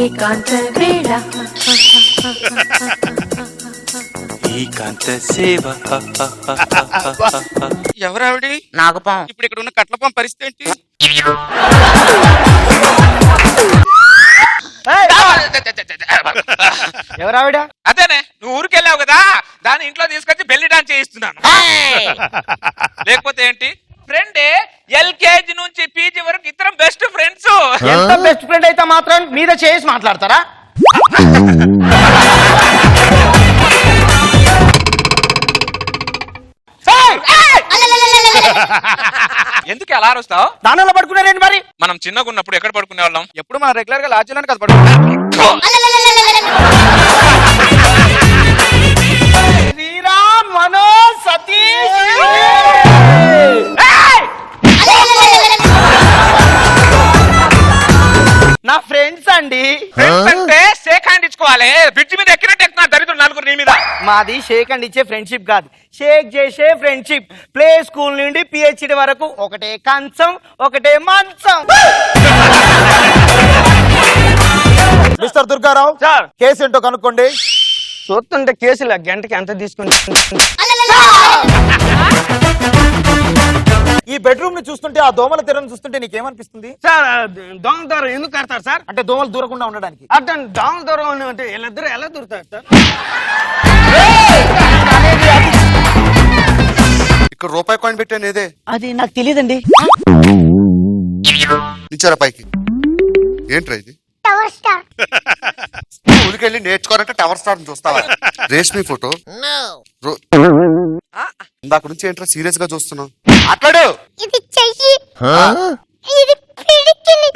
ఏకాంత వేళ ఏకాంత సేవ. ఎవరావిడి? నాగపాం. ఇప్పుడు ఇక్కడ ఉన్న కట్లపాం పరిస్థితి ఏంటి? ఎవరావిడ? అదేనే, నువ్వు ఊరికెళ్ళావు కదా, దాని ఇంట్లో తీసుకొచ్చి బెల్లి డాన్స్ చేయిస్తున్నాను. లేకపోతే ఏంటి? ఫ్రెండే, ఎల్కేజీ నుంచి పీజీ వరకు ఇద్దరం బెస్ట్ ఫ్రెండ్స్. ఎంత బెస్ట్ ఫ్రెండ్ అయితే మాత్రం మీద చేసి మాట్లాడతారా? ఎందుకు అలా అరుస్తావు? దానిలో పడుకున్నారేంటి మరి? మనం చిన్నగా ఉన్నప్పుడు ఎక్కడ పడుకునే వాళ్ళం? ఎప్పుడు మనం రెగ్యులర్ గా లాడ్జిలోనే కదా పడుకున్నాం. శ్రీరామ్, మనోజ్, సతీష్. నా ఫ్రెండ్స్ అండి. ఫ్రెండ్స్ అంటే షేక్ హ్యాండ్ ఇచ్చుకోవాలి. బ్రిడ్జ్ మీద ఎక్కినట్టు ఎక్కుతున్నా దరిద్రులు నలుగురు నీ మీద. మాది షేక్ అండ్ ఇచ్చే ఫ్రెండ్షిప్ కాదు, షేక్ చేసే ఫ్రెండ్షిప్. ప్లే స్కూల్ నుండి పిహెచ్డి వరకు ఒకటే కంచం, ఒకటే మంచం. మిస్టర్ దుర్గారావు సార్, కేసు ఏంటో కనుక్కోండి. చూస్తుంటే కేసులు గంటకి ఎంత తీసుకుని. ఈ బెడ్రూమ్ ని చూస్తుంటే, ఆ దోమల తెరను చూస్తుంటే నీకేమనిపిస్తుంది? సార్, దోమల దూరం ఎందుకు కడతారు సార్? అంటే దోమలు దూరకుండా ఉండడానికి. అర్థం, దోమల దూరం అంటే వీళ్ళిద్దరు ఎలా దూరుతారు సార్? ఇక్కడ రూపాయి కాయిన్ పెట్టాను ఏదే. అది నాకు తెలియదండి. నిచ్చారా పైకి. ఏంట్రా ఇది? స్కూల్కి వెళ్ళి నేర్చుకోవాలంటే టవర్ స్టార్ చూస్తావా? రేష్మి ఫోటో ఇందాక నుంచి ఏంట్రా సీరియస్ గా చూస్తున్నావు? మాట్లాడు. ఇది చెయ్యి, ఇది పిడికిలి,